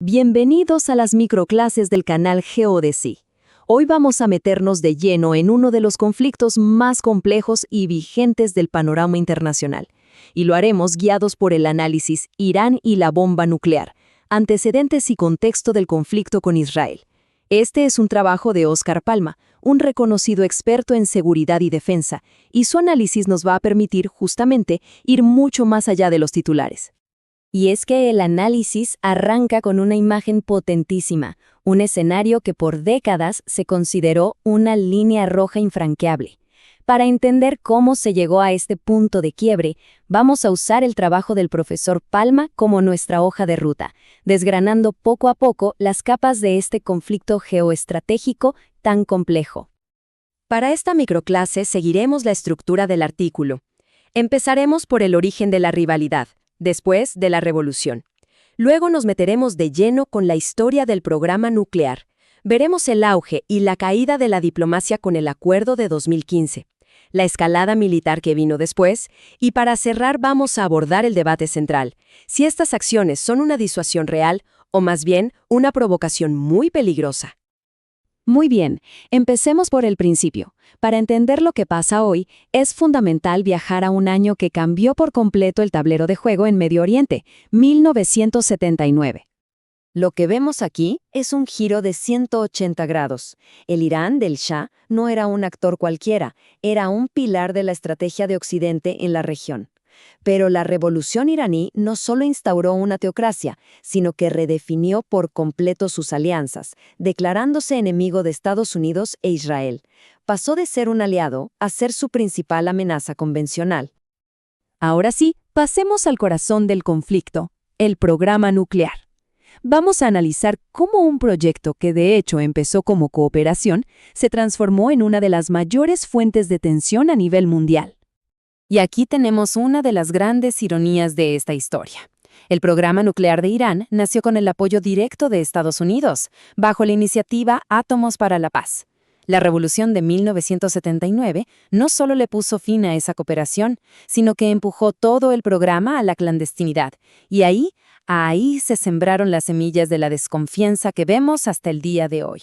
Bienvenidos a las microclases del canal Geodesy. Hoy vamos a meternos de lleno en uno de los conflictos más complejos y vigentes del panorama internacional, y lo haremos guiados por el análisis Irán y la bomba nuclear, antecedentes y contexto del conflicto con Israel. Este es un trabajo de Oscar Palma, un reconocido experto en seguridad y defensa, y su análisis nos va a permitir justamente ir mucho más allá de los titulares. Y es que el análisis arranca con una imagen potentísima, un escenario que por décadas se consideró una línea roja infranqueable. Para entender cómo se llegó a este punto de quiebre, vamos a usar el trabajo del profesor Palma como nuestra hoja de ruta, desgranando poco a poco las capas de este conflicto geoestratégico tan complejo. Para esta microclase seguiremos la estructura del artículo. Empezaremos por el origen de la rivalidad, después de la revolución. Luego nos meteremos de lleno con la historia del programa nuclear. Veremos el auge y la caída de la diplomacia con el acuerdo de 2015, la escalada militar que vino después, y para cerrar vamos a abordar el debate central, si estas acciones son una disuasión real o más bien una provocación muy peligrosa. Muy bien, empecemos por el principio. Para entender lo que pasa hoy, es fundamental viajar a un año que cambió por completo el tablero de juego en Medio Oriente, 1979. Lo que vemos aquí es un giro de 180 grados. El Irán del Shah no era un actor cualquiera, era un pilar de la estrategia de Occidente en la región. Pero la revolución iraní no solo instauró una teocracia, sino que redefinió por completo sus alianzas, declarándose enemigo de Estados Unidos e Israel. Pasó de ser un aliado a ser su principal amenaza convencional. Ahora sí, pasemos al corazón del conflicto, el programa nuclear. Vamos a analizar cómo un proyecto que de hecho empezó como cooperación se transformó en una de las mayores fuentes de tensión a nivel mundial. Y aquí tenemos una de las grandes ironías de esta historia. El programa nuclear de Irán nació con el apoyo directo de Estados Unidos, bajo la iniciativa Átomos para la Paz. La revolución de 1979 no solo le puso fin a esa cooperación, sino que empujó todo el programa a la clandestinidad. Y ahí se sembraron las semillas de la desconfianza que vemos hasta el día de hoy.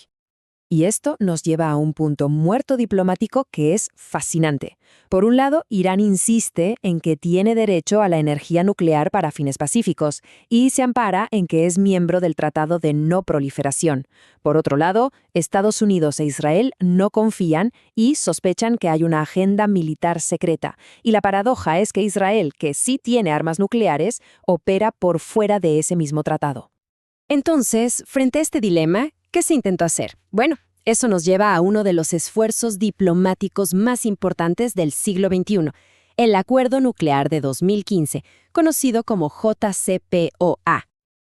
Y esto nos lleva a un punto muerto diplomático que es fascinante. Por un lado, Irán insiste en que tiene derecho a la energía nuclear para fines pacíficos y se ampara en que es miembro del Tratado de No Proliferación. Por otro lado, Estados Unidos e Israel no confían y sospechan que hay una agenda militar secreta. Y la paradoja es que Israel, que sí tiene armas nucleares, opera por fuera de ese mismo tratado. Entonces, frente a este dilema, ¿qué se intentó hacer? Bueno, eso nos lleva a uno de los esfuerzos diplomáticos más importantes del siglo XXI, el Acuerdo Nuclear de 2015, conocido como JCPOA.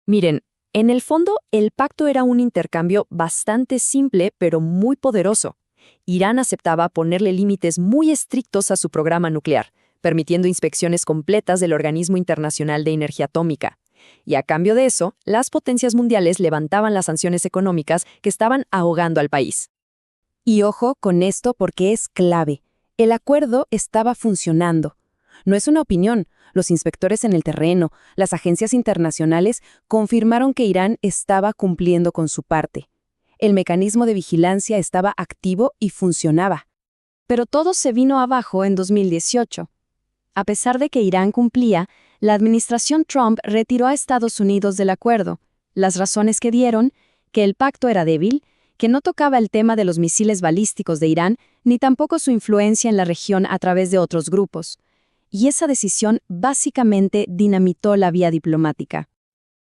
Miren, en el fondo, el pacto era un intercambio bastante simple, pero muy poderoso. Irán aceptaba ponerle límites muy estrictos a su programa nuclear, permitiendo inspecciones completas del Organismo Internacional de Energía Atómica. Y a cambio de eso, las potencias mundiales levantaban las sanciones económicas que estaban ahogando al país. Y ojo con esto porque es clave. El acuerdo estaba funcionando. No es una opinión. Los inspectores en el terreno, las agencias internacionales confirmaron que Irán estaba cumpliendo con su parte. El mecanismo de vigilancia estaba activo y funcionaba. Pero todo se vino abajo en 2018. A pesar de que Irán cumplía, la administración Trump retiró a Estados Unidos del acuerdo. Las razones que dieron, que el pacto era débil, que no tocaba el tema de los misiles balísticos de Irán, ni tampoco su influencia en la región a través de otros grupos. Y esa decisión básicamente dinamitó la vía diplomática.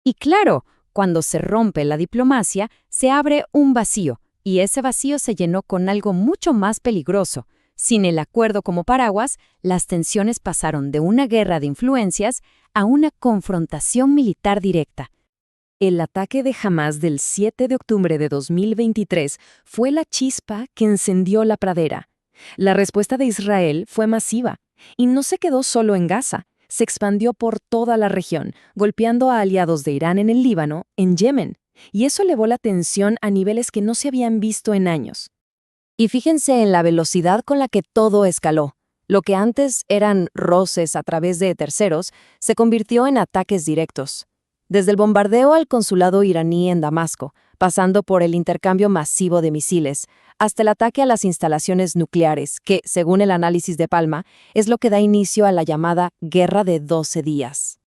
Y claro, cuando se rompe la diplomacia, se abre un vacío, y ese vacío se llenó con algo mucho más peligroso. Sin el acuerdo como paraguas, las tensiones pasaron de una guerra de influencias a una confrontación militar directa. El ataque de Hamás del 7 de octubre de 2023 fue la chispa que encendió la pradera. La respuesta de Israel fue masiva, y no se quedó solo en Gaza, se expandió por toda la región, golpeando a aliados de Irán en el Líbano, en Yemen, y eso elevó la tensión a niveles que no se habían visto en años. Y fíjense en la velocidad con la que todo escaló. Lo que antes eran roces a través de terceros se convirtió en ataques directos. Desde el bombardeo al consulado iraní en Damasco, pasando por el intercambio masivo de misiles, hasta el ataque a las instalaciones nucleares, que, según el análisis de Palma, es lo que da inicio a la llamada Guerra de 12 días.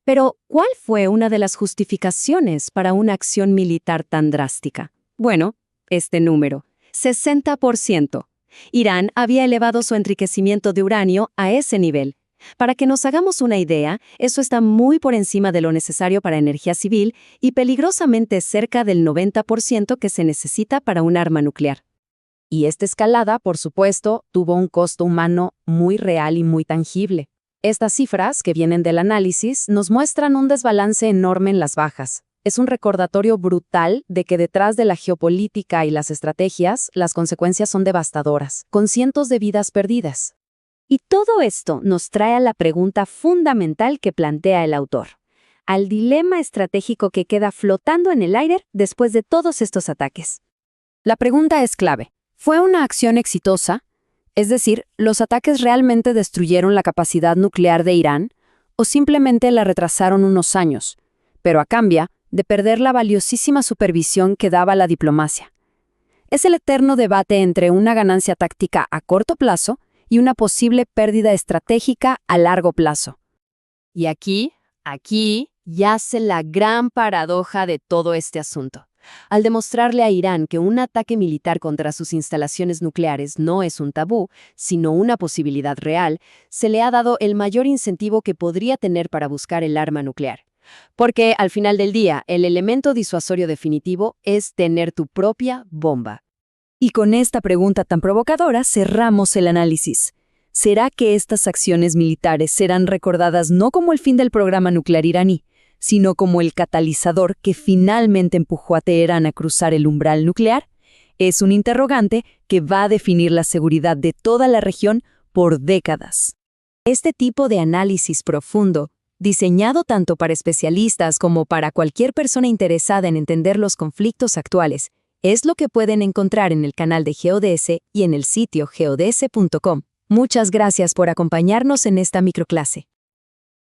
Pero, ¿cuál fue una de las justificaciones para una acción militar tan drástica? Bueno, este número, 60%. Irán había elevado su enriquecimiento de uranio a ese nivel. Para que nos hagamos una idea, eso está muy por encima de lo necesario para energía civil y peligrosamente cerca del 90% que se necesita para un arma nuclear. Y esta escalada, por supuesto, tuvo un costo humano muy real y muy tangible. Estas cifras, que vienen del análisis, nos muestran un desbalance enorme en las bajas. Es un recordatorio brutal de que detrás de la geopolítica y las estrategias, las consecuencias son devastadoras, con cientos de vidas perdidas. Y todo esto nos trae a la pregunta fundamental que plantea el autor, al dilema estratégico que queda flotando en el aire después de todos estos ataques. La pregunta es clave. ¿Fue una acción exitosa? Es decir, ¿los ataques realmente destruyeron la capacidad nuclear de Irán o simplemente la retrasaron unos años, pero a cambio de perder la valiosísima supervisión que daba la diplomacia? Es el eterno debate entre una ganancia táctica a corto plazo y una posible pérdida estratégica a largo plazo. Y aquí yace la gran paradoja de todo este asunto. Al demostrarle a Irán que un ataque militar contra sus instalaciones nucleares no es un tabú, sino una posibilidad real, se le ha dado el mayor incentivo que podría tener para buscar el arma nuclear. Porque, al final del día, el elemento disuasorio definitivo es tener tu propia bomba. Y con esta pregunta tan provocadora cerramos el análisis. ¿Será que estas acciones militares serán recordadas no como el fin del programa nuclear iraní, sino como el catalizador que finalmente empujó a Teherán a cruzar el umbral nuclear? Es un interrogante que va a definir la seguridad de toda la región por décadas. Este tipo de análisis profundo, diseñado tanto para especialistas como para cualquier persona interesada en entender los conflictos actuales, es lo que pueden encontrar en el canal de GeoDS y en el sitio geods.com. Muchas gracias por acompañarnos en esta microclase.